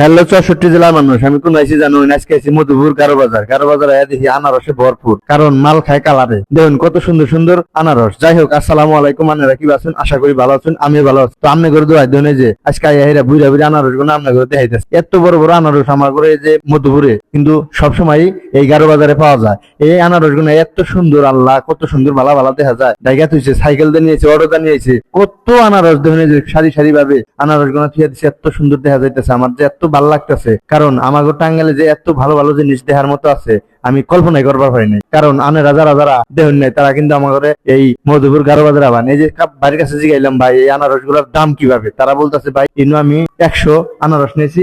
Hello 64 জেলার মানুষ, আমি কোন আইসি জানো? আজকে আইসি মধুপুর গারো বাজার। গারো বাজার আয়া দেখি আনারসে ভরপুর, কারণ মাল খায় কালারে। দেখুন কত সুন্দর সুন্দর আনারস। যাই হোক, আসসালামু আলাইকুম। আপনারা কি আছেন? আশা করি ভালো আছেন, আমি ভালো আছি। তো আমনে করে দোয়াই দেন যে আজকে আইয়া হেরা বুইরা বুইরা আনারস গুলো আমনে করে দেখাইতেছে। এত বড় বড় আনারস আমার করে যে মধুপুরে কিন্তু সবসময় এই গারো বাজারে পাওয়া যায়। এই আনারস গুলো এত সুন্দর, আল্লাহ কত সুন্দর ভালা ভালা দেখা যায়। জায়গা তুইছে, সাইকেল দিয়ে নিয়েছে, অটো দিয়ে নিয়েছে, কত আনারস দেখুন যে সারি সারি ভাবে আনারস গুলো থুয়ে দিচ্ছে। এত সুন্দর দেখা যাইতেছে, আমার যে এত ভালো লাগতেছে। কারণ আমাগো টাঙ্গাইলে যে এত ভালো ভালো জিনিস দেখার মতো আছে আমি কল্পনাই করবার পারি নাই। কারণ আনেরা যারা যারা দেখুন নাই তারা কিন্তু আমার এই মধুপুর গারো বাজার আবান এই যে বাড়ির কাছে জিগাইলাম, ভাই এই আনারস গুলার দাম কিভাবে? তারা বলতেছে, ভাই ইনু আমি 100 আনারস নিয়েছি,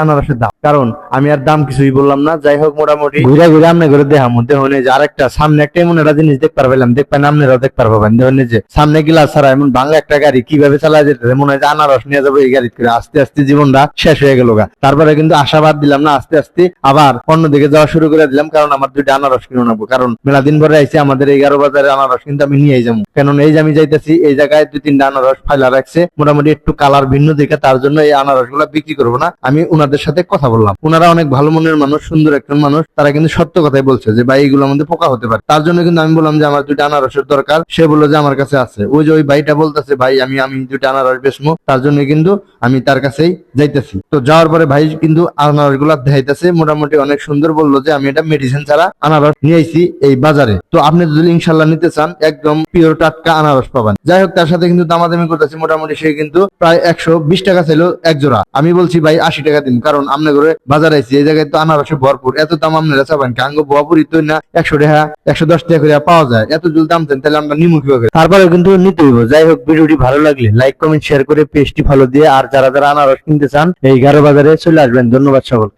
আনারসের দাম। কারণ আমি আর দাম কিছুই বললাম না। যাই হোক, মোটামুটি ঘুরে ঘুরে আমনে ঘরে দেখাম। দেখুন যে আরেকটা সামনে একটা এমন একটা জিনিস দেখতে পারবেন, দেখবেন আপনারাও দেখতে পারবেন। দেখুন যে সামনে গিলাস ছাড়া এমন বাংলা একটা গাড়ি কিভাবে চালা যেতে মনে হয় যে আনারস নিয়ে যাবো এই গাড়ি করে। আস্তে আস্তে জীবনটা শেষ হয়ে গেল। তারপরে কিন্তু আশাবাদ দিলাম না, আস্তে আস্তে আবার অন্যদিকে যাওয়া শুরু করে দিলাম। কারণ আমার দুইটা আনারস কিনে নেবো। কারণ মেলা দিন পরে আইসি আমাদের এই গারো বাজারে আনারস কিন্তু আমি নিয়ে যাবো। কারণ এই যে আমি যাইতেছি এই জায়গায় 2-3টা আনারস ফাইলা রাখছে, মোটামুটি একটু কালার ভিন্ন দিকে, তার জন্য এই আনারস গুলা বিক্রি করবো না। আমি উনাদের সাথে কথা বললাম, উনারা অনেক ভালো মনের মানুষ, সুন্দর একজন মানুষ। তারা কিন্তু সত্য কথাই বলছে যে ভাই এগুলোর মধ্যে পোকা হতে পারে। তার জন্য কিন্তু আমি বললাম যে আমার 2টা আনারসের দরকার। সে বললো যে আমার কাছে আছে। ওই যে ওই ভাইটা বলতেছে, ভাই আমি 2টা আনারস বেচবো, তার জন্য কিন্তু আমি তার কাছেই যাইতেছি। তো যাওয়ার পরে ভাই কিন্তু আনারস গুলা দেখাইতেছে, মোটামুটি অনেক সুন্দর। বললো যে আমি এটা মেডিসিন ছাড়া আনারস নিয়ে আইছি এই বাজারে। তো আপনি যদি ইনশাল্লাহ নিতে চান, একদম পিওর টাটকা আনারস পাবেন। যাই হোক, তার সাথে কিন্তু দামাদামি করতেছি। মোটামুটি সে কিন্তু প্রায় 120 টাকা চাইলো এক জোড়া। আমি বলছি ভাই 80 টাকা দিন, কারণ আমনে করে বাজার আইছি, এই জায়গায় তো আনারসে ভরপুর। এত দাম আপনারা চাবেন কাঙ্গ বপুরি তো না 100 টাকা 110 টাকা করে পাওয়া যায়। এত যদি দাম চান তাহলে আমরা নিমু কিভাবে? তারপরে কিন্তু নিতে হইব। যাই হোক, ভিডিওটি ভালো লাগলে লাইক কমেন্ট শেয়ার করে পেজটি ফলো দিয়ে, আর যারা যারা আনারস কিনতে চান এই গারো বাজারে চলে আসবেন। ধন্যবাদ সকল।